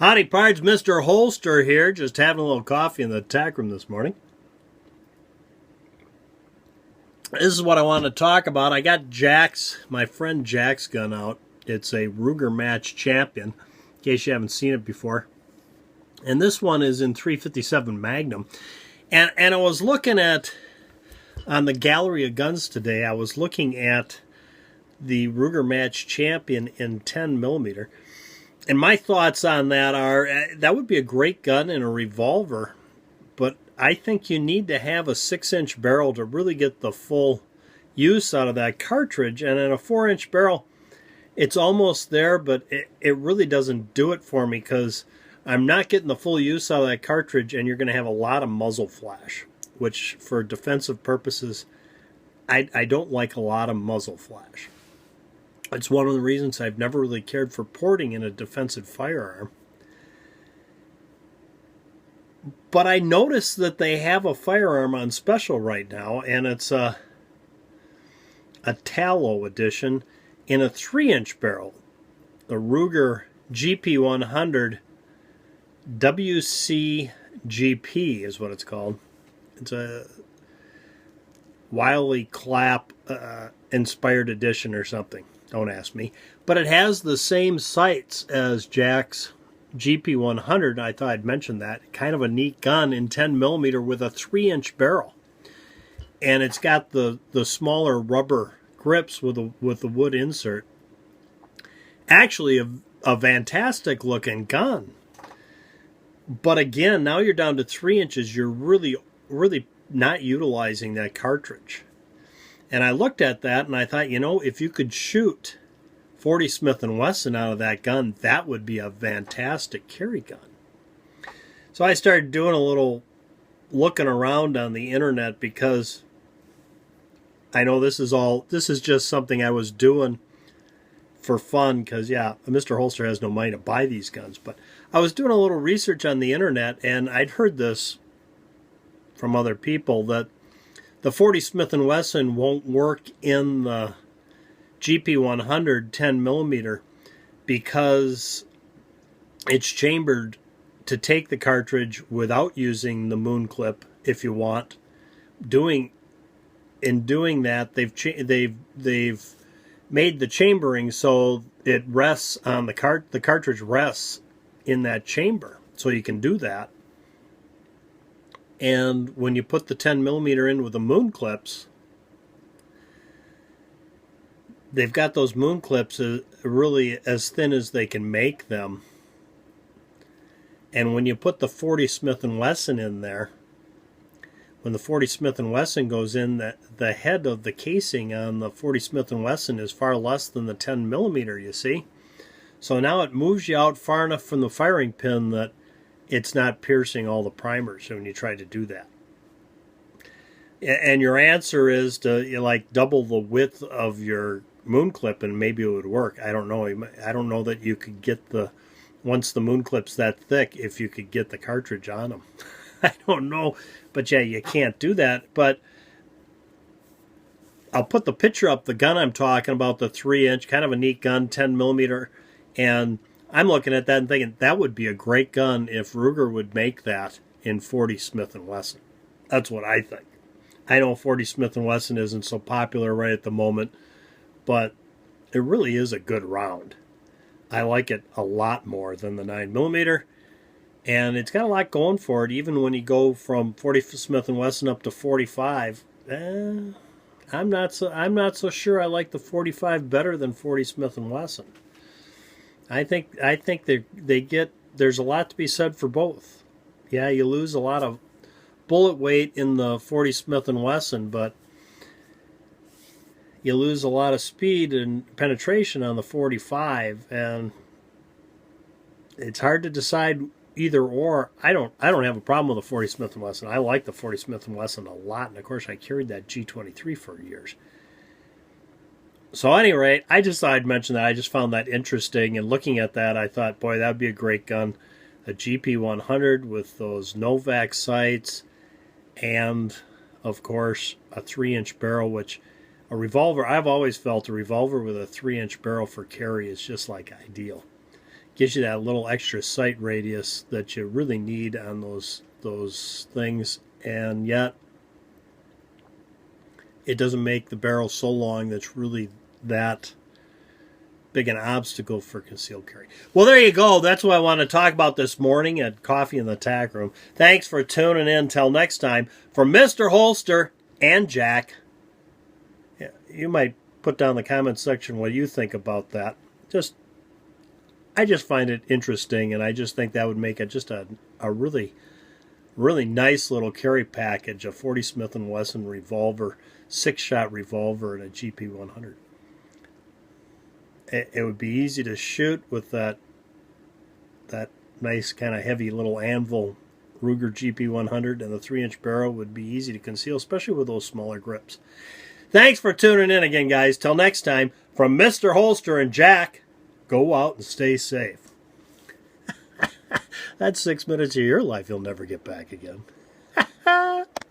Howdy pards, Mr. Holster here, just having a little coffee in the tack room this morning. This is what I want to talk about. I got my friend Jack's gun out. It's a Ruger Match Champion, in case you haven't seen it before. And this one is in 357 Magnum. And I was looking at, on the gallery of guns today, I was looking at the Ruger Match Champion in 10 millimeter. And my thoughts on that are, that would be a great gun in a revolver, but I think you need to have a 6-inch barrel to really get the full use out of that cartridge. And in a 4-inch barrel, it's almost there, but it really doesn't do it for me because I'm not getting the full use out of that cartridge, and you're going to have a lot of muzzle flash, which for defensive purposes, I don't like a lot of muzzle flash. It's one of the reasons I've never really cared for porting in a defensive firearm. But I noticed that they have a firearm on special right now, and it's a tallow edition in a 3-inch barrel. The Ruger GP100 WCGP is what it's called. It's a Wiley Clapp inspired edition or something. Don't ask me. But it has the same sights as Jack's GP100. I thought I'd mention that. Kind of a neat gun in 10 millimeter with a 3-inch barrel. And it's got the smaller rubber grips with the wood insert. Actually, a fantastic looking gun. But again, now you're down to 3 inches. You're really not utilizing that cartridge. And I looked at that and I thought, you know, if you could shoot 40 Smith & Wesson out of that gun, that would be a fantastic carry gun. So I started doing a little looking around on the internet because I know this is just something I was doing for fun because, yeah, Mr. Holster has no money to buy these guns. But I was doing a little research on the internet, and I'd heard this from other people that the 40 Smith & Wesson won't work in the GP100 10 millimeter because it's chambered to take the cartridge without using the moon clip if you want. In doing that, they've made the chambering so it rests on the cartridge rests in that chamber, so you can do that. And when you put the 10 millimeter in with the moon clips, they've got those moon clips really as thin as they can make them. And when you put the 40 Smith & Wesson in there, when the 40 Smith & Wesson goes in, the head of the casing on the 40 Smith & Wesson is far less than the 10 millimeter, you see. So now it moves you out far enough from the firing pin that it's not piercing all the primers when you try to do that. And your answer is to like double the width of your moon clip and maybe it would work. I don't know. I don't know that you could get once the moon clip's that thick, if you could get the cartridge on them. I don't know. But yeah, you can't do that. But I'll put the picture up, the gun I'm talking about, the 3-inch, kind of a neat gun, 10 millimeter. And I'm looking at that and thinking that would be a great gun if Ruger would make that in 40 Smith & Wesson. That's what I think. I know 40 Smith & Wesson isn't so popular right at the moment, but it really is a good round. I like it a lot more than the 9 millimeter, and it's got a lot going for it. Even when you go from 40 Smith & Wesson up to 45, I'm not so sure I like the 45 better than 40 Smith & Wesson. I think there's a lot to be said for both. Yeah, you lose a lot of bullet weight in the 40 Smith & Wesson, but you lose a lot of speed and penetration on the 45, and it's hard to decide either or. I don't have a problem with the 40 Smith & Wesson. I like the 40 Smith & Wesson a lot, and of course I carried that G23 for years. So at any rate, I just thought I'd mention that. I just found that interesting, and looking at that, I thought, boy, that would be a great gun. A GP100 with those Novak sights, and, of course, a 3-inch barrel, which a revolver, I've always felt a revolver with a 3-inch barrel for carry is just like ideal. gives you that little extra sight radius that you really need on those things, and yet it doesn't make the barrel so long that's really that big an obstacle for concealed carry. Well, there you go. That's what I want to talk about this morning at Coffee in the Tack Room. Thanks for tuning in. Till next time, from Mr. Holster and Jack, you might put down in the comment section what you think about that. I just find it interesting, and I just think that would make it just a really, really nice little carry package, a 40 Smith & Wesson revolver, 6-shot revolver, and a GP100. It would be easy to shoot with that nice kind of heavy little anvil Ruger GP100, and the 3-inch barrel would be easy to conceal, especially with those smaller grips. Thanks for tuning in again, guys. Till next time, from Mr. Holster and Jack, go out and stay safe. That's 6 minutes of your life you'll never get back again.